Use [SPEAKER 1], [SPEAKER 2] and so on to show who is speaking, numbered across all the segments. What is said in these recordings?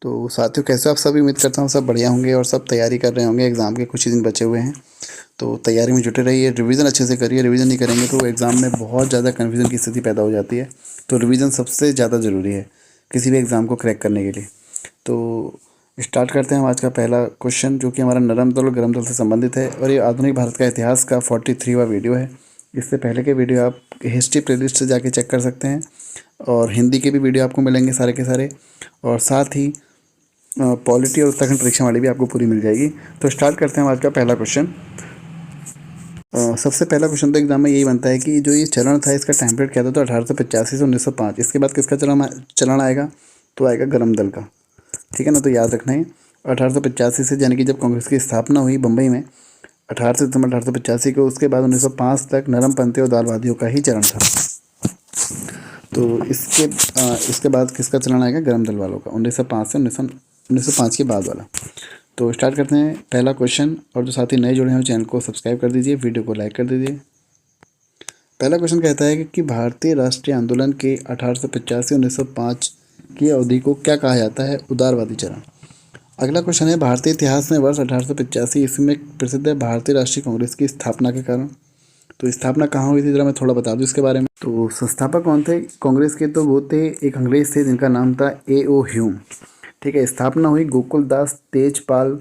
[SPEAKER 1] तो साथियों, कैसे हो आप सभी? उम्मीद करता हूँ सब बढ़िया होंगे और सब तैयारी कर रहे होंगे। एग्ज़ाम के कुछ ही दिन बचे हुए हैं, तो तैयारी में जुटे रहिए। रिवीजन अच्छे से करिए। रिवीजन नहीं करेंगे तो एग्ज़ाम में बहुत ज़्यादा कन्फ्यूजन की स्थिति पैदा हो जाती है। तो रिवीजन सबसे ज़्यादा ज़रूरी है किसी भी एग्ज़ाम को क्रैक करने के लिए। तो स्टार्ट करते हैं हम आज का पहला क्वेश्चन, जो कि हमारा नरम दल और गर्म दल से संबंधित है, और ये आधुनिक भारत का इतिहास का 43वां वीडियो है। इससे पहले के वीडियो आप हिस्ट्री प्लेलिस्ट से जाके चेक कर सकते हैं, और हिंदी के भी वीडियो आपको मिलेंगे सारे के सारे, और साथ ही पॉलिटी और उत्तराखंड परीक्षा वाली भी आपको पूरी मिल जाएगी। तो स्टार्ट करते हैं आज का पहला क्वेश्चन। सबसे पहला क्वेश्चन तो एग्जाम में यही बनता है कि जो ये चलन था इसका टाइम पीरियड क्या था। तो 1885 से 1905। इसके बाद किसका चलन आएगा? तो आएगा गर्म दल का। ठीक है ना, तो याद रखना है 1885 से, यानी कि जब कांग्रेस की स्थापना हुई बम्बई में 18 सितंबर 1885 को, उसके बाद 1905 तक नरमपंथी और दालवादियों का ही चरण था। तो इसके बाद किसका चलन आएगा? गर्म दल वालों का, 1905 से 1905 के बाद वाला। तो स्टार्ट करते हैं पहला क्वेश्चन, और जो साथी नए जुड़े हैं चैनल को सब्सक्राइब कर दीजिए, वीडियो को लाइक कर दीजिए। पहला क्वेश्चन कहता है कि भारतीय राष्ट्रीय आंदोलन के 1885-1905 की अवधि को क्या कहा जाता है? उदारवादी चरण। अगला क्वेश्चन है, भारतीय इतिहास में वर्ष 1885 ईस्वी में प्रसिद्ध है भारतीय राष्ट्रीय कांग्रेस की स्थापना के कारण। तो स्थापना कहाँ हुई थी, जरा मैं थोड़ा बता दूं इसके बारे में। तो संस्थापक कौन थे कांग्रेस के? तो वो थे एक अंग्रेज थे जिनका नाम था A.O. ह्यूम। ठीक है, स्थापना हुई गोकुल दास तेजपाल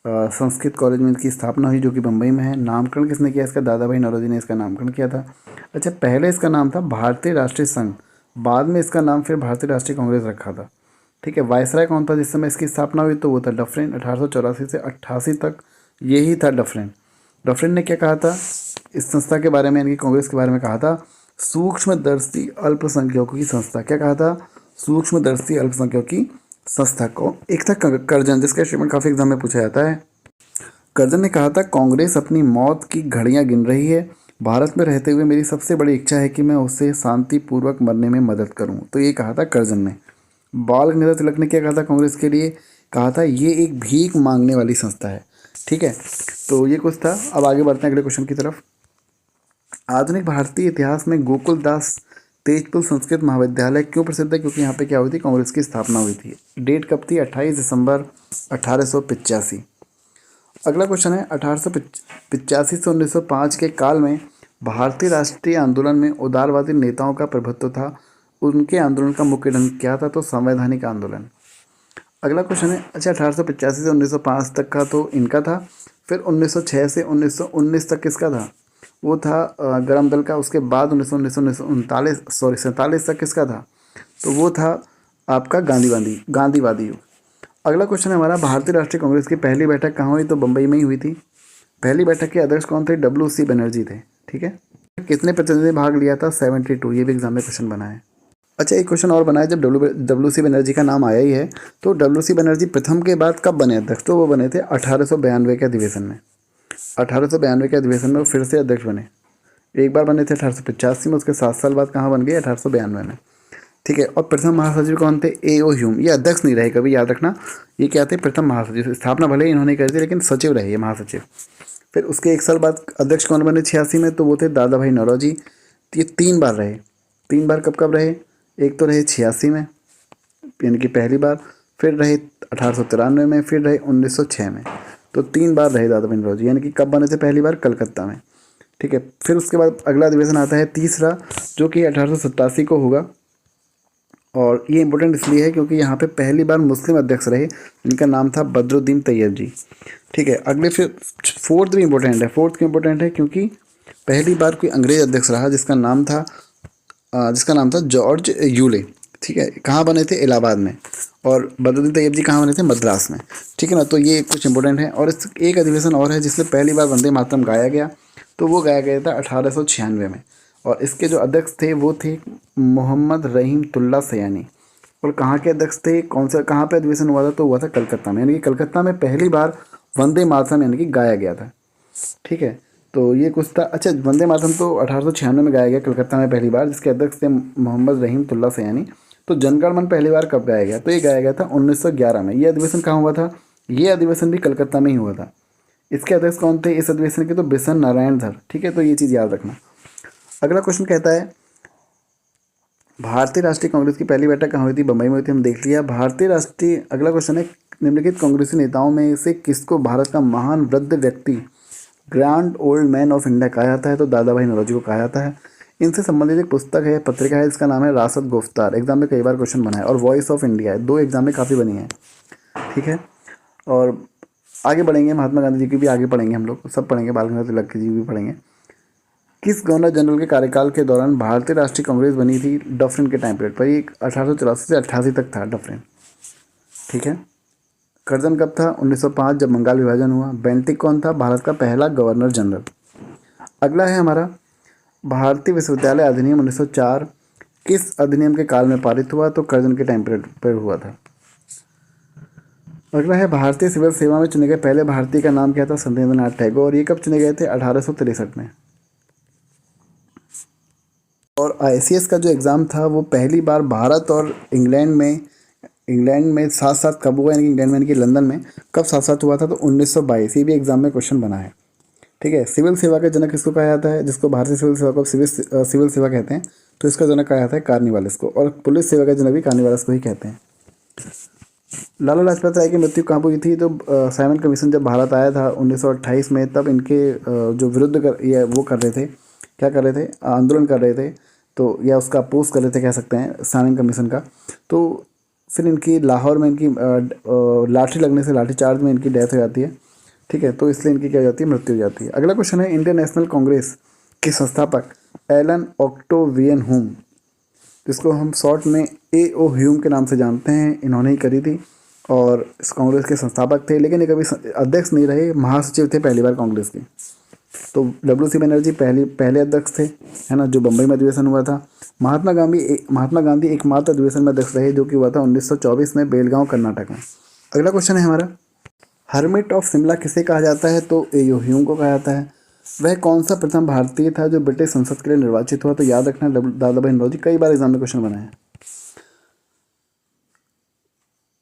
[SPEAKER 1] संस्कृत कॉलेज में इसकी स्थापना हुई, जो कि बम्बई में है। नामकरण किसने किया इसका? दादा भाई नौरोजी ने इसका नामकरण किया था। अच्छा, पहले इसका नाम था भारतीय राष्ट्रीय संघ, बाद में इसका नाम फिर भारतीय राष्ट्रीय कांग्रेस रखा था। ठीक है, वायसराय कौन था जिस समय इसकी स्थापना हुई? तो वो था डफरिन। 1884 से 88 तक यही था डफरिन। डफरिन ने क्या कहा था इस संस्था के बारे में, यानी कि कांग्रेस के बारे में कहा था? सूक्ष्मदर्शी अल्पसंख्यकों की संस्था। क्या कहा था? सूक्ष्मदर्शी अल्पसंख्यकों की संस्था को। एक था कर्जन, जिसका स्टेटमेंट काफ़ी एग्जाम में पूछा जाता है। कर्जन ने कहा था, कांग्रेस अपनी मौत की घड़ियां गिन रही है। भारत में रहते हुए मेरी सबसे बड़ी इच्छा है कि मैं उसे शांतिपूर्वक मरने में मदद करूं। तो ये कहा था कर्जन ने। बाल गंगाधर तिलक ने क्या कहा था कांग्रेस के लिए? कहा था ये एक भीख मांगने वाली संस्था है। ठीक है, तो ये कुछ था। अब आगे बढ़ते हैं अगले क्वेश्चन की तरफ। आधुनिक भारतीय इतिहास में गोकुल दास तेजपुर संस्कृत महाविद्यालय क्यों प्रसिद्ध है? क्योंकि यहाँ पे क्या हुई थी? कांग्रेस की स्थापना हुई थी। डेट कब थी? 28 दिसंबर 1885। अगला क्वेश्चन है, 1885 से 1905 के काल में भारतीय राष्ट्रीय आंदोलन में उदारवादी नेताओं का प्रभुत्व था। उनके आंदोलन का मुख्य ढंग क्या था? तो संवैधानिक आंदोलन। अगला क्वेश्चन है, अच्छा 1885 से 1905 तक का तो इनका था, फिर 1906 से 1919 तक किसका था? वो था गर्म दल का। उसके बाद 1947 तक किसका था? तो वो था आपका गांधीवादी युग। अगला क्वेश्चन है हमारा, भारतीय राष्ट्रीय कांग्रेस की पहली बैठक कहाँ हुई? तो बम्बई में ही हुई थी। पहली बैठक के अध्यक्ष कौन थे? WC बनर्जी थे। ठीक है, कितने प्रतिनिधि भाग लिया था? 72। ये भी एग्जाम में क्वेश्चन बना है। अच्छा, एक क्वेश्चन और बना है, जब WC बनर्जी का नाम आया ही है, तो WC बनर्जी प्रथम के बाद कब बने अध्यक्ष? तो वो बने थे 1892 के अधिवेशन में। 1892 के अधिवेशन में वो फिर से अध्यक्ष बने। एक बार बने थे 1885 में, उसके 7 साल बाद कहाँ बन गए? 1892 में। ठीक है, और प्रथम महासचिव कौन थे? A.O. ह्यूम। ये अध्यक्ष नहीं रहे कभी, याद रखना। ये क्या थे? प्रथम महासचिव। स्थापना भले ही इन्होंने करी थी, लेकिन सचिव रहे ये महासचिव। फिर उसके 1 साल बाद अध्यक्ष कौन बने 86 में? तो वो थे दादा भाई नौरोजी। तो ये 3 बार रहे। 3 बार कब कब रहे? एक तो रहे 86 में, यानी कि पहली बार, फिर रहे 1893 में, फिर रहे 1906 में। तो 3 बार रहे दादा भाई नौरोजी, यानी कि कब बने थे? पहली बार कलकत्ता में। ठीक है, फिर उसके बाद अगला अधिवेशन आता है तीसरा, जो कि 1887 को होगा। और ये इंपॉर्टेंट इसलिए है क्योंकि यहाँ पे पहली बार मुस्लिम अध्यक्ष रहे, जिनका नाम था बदरुद्दीन तैयब जी। ठीक है, अगले फिर फोर्थ भी इंपॉर्टेंट है। फोर्थ क्यों इंपॉर्टेंट है? क्योंकि पहली बार कोई अंग्रेज अध्यक्ष रहा जिसका नाम था जॉर्ज यूले। ठीक है, कहाँ बने थे? इलाहाबाद में। और बदरुद्दीन तैयब जी कहाँ बने थे? मद्रास में। ठीक है ना, तो ये कुछ इंपॉर्टेंट है। और इस एक अधिवेशन और है जिसमें पहली बार वंदे मातरम गाया गया, तो वो गाया गया था 1896 में। और इसके जो अध्यक्ष थे वो थे मोहम्मद रहीमतुल्ला सयानी। और कहाँ के अध्यक्ष थे? कौन सा, कहाँ पे अधिवेशन हुआ था? तो हुआ था कलकत्ता में, यानी कि कलकत्ता में पहली बार वंदे मातरम यानी कि गाया गया था। ठीक है, तो ये कुछ था। अच्छा, वंदे मातरम तो 1896 में गाया गया कलकत्ता में पहली बार, जिसके अध्यक्ष थे मोहम्मद रहीमतुल्ला सयानी। तो जनगण मन पहली बार कब गाया गया? तो ये गाया गया था 1911 में। ये अधिवेशन कहाँ हुआ था? ये अधिवेशन भी कलकत्ता में ही हुआ था। इसके अध्यक्ष कौन थे इस अधिवेशन के? तो बिशन नारायण धर। ठीक है, तो ये चीज़ याद रखना। अगला क्वेश्चन कहता है, भारतीय राष्ट्रीय कांग्रेस की पहली बैठक कहाँ हुई थी? बम्बई में हुई थी, हम देख लिया। भारतीय राष्ट्रीय, अगला क्वेश्चन है, निम्नलिखित कांग्रेसी नेताओं में से किसको भारत का महान वृद्ध व्यक्ति, grand old man of India कहा जाता है? तो दादा भाई नौरोजी को कहा जाता है। इनसे संबंधित एक पुस्तक है, पत्रिका है, इसका नाम है रासत गुफ्तार। एग्जाम में कई बार क्वेश्चन बना है। और वॉइस ऑफ इंडिया है, दो एग्जाम में काफ़ी बनी है, ठीक है। और आगे बढ़ेंगे, महात्मा गांधी जी की भी आगे पढ़ेंगे, हम लोग सब पढ़ेंगे, बाल गंगाधर तिलक जी भी पढ़ेंगे। किस गवर्नर जनरल के कार्यकाल के दौरान भारतीय राष्ट्रीय कांग्रेस बनी थी? डफरिन के टाइम पीरियड पर। ये 1884 से 88 तक था डफरिन, ठीक है। कर्जन कब था? 1905, जब बंगाल विभाजन हुआ। बेंटिक कौन था? भारत का पहला गवर्नर जनरल। अगला है हमारा भारतीय विश्वविद्यालय अधिनियम 1904 किस अधिनियम के काल में पारित हुआ? तो कर्जन के टाइम पीरियड पर हुआ था। अगला है भारतीय सिविल सेवा में चुने गए पहले भारतीय का नाम क्या था? सत्येंद्रनाथ टैगोर। ये कब चुने गए थे? 1863 में। और ICS का जो एग्ज़ाम था वो पहली बार भारत और इंग्लैंड में साथ साथ कब हुआ? यानी कि इंग्लैंड में, यानी कि लंदन में कब साथ साथ हुआ था? तो 1922। ये भी एग्जाम में क्वेश्चन बना है, ठीक है। सिविल सेवा का जनक किसको कहा जाता है? जिसको भारतीय सिविल सेवा को सिविल सेवा कहते हैं, तो इसका जनक कहा जाता है कार्निवालिस को। और पुलिस सेवा का जनक भी कार्निवालिस को ही कहते हैं। लाला लाजपत राय की मृत्यु कहाँ हुई थी? तो साइमन कमीशन जब भारत आया था 1928 में, तब इनके जो विरुद्ध वो कर रहे थे, क्या कर रहे थे? आंदोलन कर रहे थे, तो या उसका अपोज कर रहे थे, कह सकते हैं, साइमन कमीशन का। तो फिर इनकी लाहौर में इनकी लाठी लगने से, लाठी चार्ज में इनकी डेथ हो जाती है, ठीक है। तो इसलिए इनकी क्या हो जाती है? मृत्यु हो जाती है। अगला क्वेश्चन है, इंडियन नेशनल कांग्रेस के संस्थापक एलन ऑक्टोवियन ह्यूम, जिसको हम शॉर्ट में A.O. ह्यूम के नाम से जानते हैं, इन्होंने ही करी थी। और इस कांग्रेस के संस्थापक थे, लेकिन ये कभी अध्यक्ष नहीं रहे, महासचिव थे पहली बार कांग्रेस के। तो W.C. बनर्जी पहले अध्यक्ष थे, है ना, जो बम्बई में अधिवेशन हुआ था। महात्मा गांधी एकमात्र अधिवेशन में अध्यक्ष रहे, जो कि हुआ था 1924 में बेलगांव, कर्नाटक में। अगला क्वेश्चन है हमारा, हर्मिट ऑफ शिमला किसे कहा जाता है? तो A.O. ह्यूम को कहा जाता है। वह कौन सा प्रथम भारतीय था जो ब्रिटिश संसद के लिए निर्वाचित हुआ? तो याद रखना, दादा भाई नौरोजी, कई बार एग्जाम में क्वेश्चन बना है।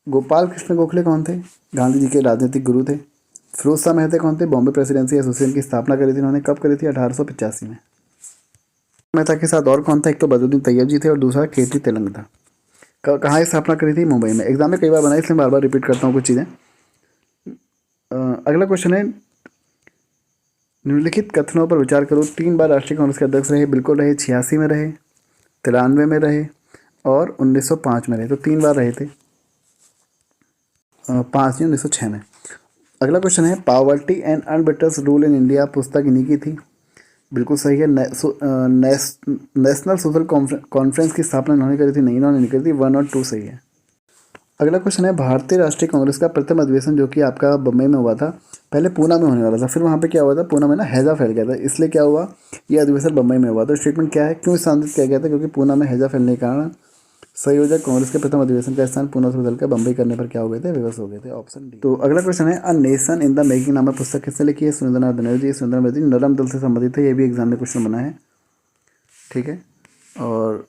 [SPEAKER 1] गोपाल कृष्ण गोखले कौन थे? गांधी जी के राजनीतिक गुरु थे। फिरोज शाह मेहता कौन थे? बॉम्बे प्रेसिडेंसी एसोसिएशन की स्थापना करी थी इन्होंने, कब करी थी? 1885 में। मेहता के साथ और कौन था? एक तो बदरुद्दीन तैयब जी थे और दूसरा केटी तेलंग था। कहाँ स्थापना करी थी? मुंबई में। एग्जाम में कई बार बनाई, इसलिए बार बार रिपीट करता हूँ कुछ चीज़ें। अगला क्वेश्चन है, निम्नलिखित कथनों पर विचार करो। 3 बार राष्ट्रीय कांग्रेस के अध्यक्ष रहे, बिल्कुल रहे। 86 में रहे, 93 में रहे और 1905 में रहे। तो 3 बार रहे थे, 5 नहीं, 1906 में। अगला क्वेश्चन है, poverty and un-British rule in India पुस्तक इन्हीं की थी, बिल्कुल सही है। नेशनल सोशल कॉन्फ्रेंस की स्थापना इन्होंने करी थी? नहीं, इन्होंने नहीं करी थी। 1 और 2 सही है। अगला क्वेश्चन है, भारतीय राष्ट्रीय कांग्रेस का प्रथम अधिवेशन जो कि आपका बम्बई में हुआ था, पहले पूना में होने वाला था, फिर वहाँ पे क्या हुआ था? पूना में ना हैजा फैल गया था, इसलिए क्या हुआ? ये अधिवेशन बम्बई में हुआ। तो स्टेटमेंट क्या है, क्यों स्थानांतरित किया गया था? क्योंकि पूना में हैजा फैलने के कारण संयोजक कांग्रेस के प्रथम अधिवेशन का स्थान पूना से बदलकर बम्बई करने पर क्या हो गए थे? विवश हो गए थे। Option D. तो अगला क्वेश्चन है, a nation in the making नामक पुस्तक किसने लिखी है? सुरेंद्रनाथ बनर्जी। सुरेंद्रनाथ बनर्जी नरम दल से संबंधित है, ये भी एग्जाम में क्वेश्चन बना है, ठीक है। और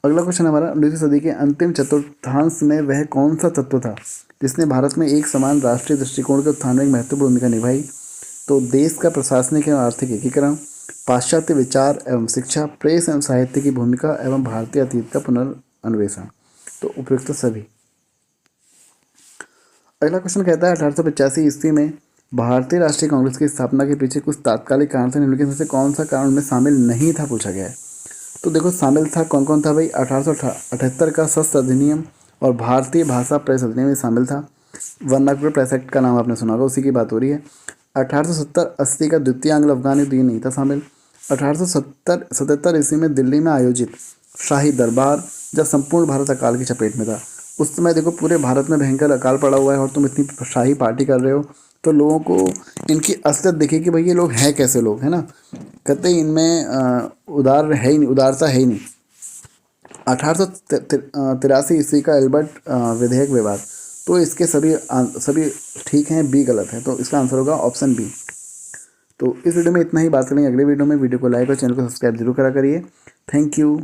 [SPEAKER 1] अगला क्वेश्चन हमारा, 19वीं सदी के अंतिम चतुर्थांश में वह कौन सा तत्व था जिसने भारत में एक समान राष्ट्रीय दृष्टिकोण के उत्थान में एक महत्वपूर्ण भूमिका निभाई? तो देश का प्रशासनिक एवं आर्थिक एकीकरण, पाश्चात्य विचार एवं शिक्षा, प्रेस एवं साहित्य की भूमिका एवं भारतीय अतीत का पुनर्अन्वेषण। तो उपयुक्त सभी। अगला क्वेश्चन कहता है, 1885 ईस्वी में भारतीय राष्ट्रीय कांग्रेस की स्थापना के पीछे कुछ तात्कालिक कारण थे, निम्नलिखित में से कौन सा कारण उनमें शामिल नहीं था, पूछा गया है। तो देखो शामिल था, कौन कौन था भाई? 1878 का शस्त्र अधिनियम और भारतीय भाषा प्रेस अधिनियम शामिल था। वर्नाकुलर प्रेस एक्ट का नाम आपने सुना होगा, उसी की बात हो रही है। 1870-80 का द्वितीय आंग्ल अफगान युद्ध, ये नहीं था शामिल। 1877 ईस्वी में दिल्ली में आयोजित शाही दरबार, जब संपूर्ण भारत अकाल की चपेट में था, उस समय देखो पूरे भारत में भयंकर अकाल पड़ा हुआ है और तुम इतनी शाही पार्टी कर रहे हो, तो लोगों को इनकी असलियत दिखे कि भाई ये लोग हैं कैसे लोग, है ना। कहते इनमें उदार है ही नहीं, उदारता है ही नहीं। 1883 ईस्वी का एल्बर्ट विधेयक विवाद, तो इसके सभी ठीक हैं, बी गलत है, तो इसका आंसर होगा ऑप्शन बी। तो इस वीडियो में इतना ही बात करेंगे, अगले वीडियो में वीडियो को लाइक और चैनल को सब्सक्राइब जरूर करा करिए। Thank you.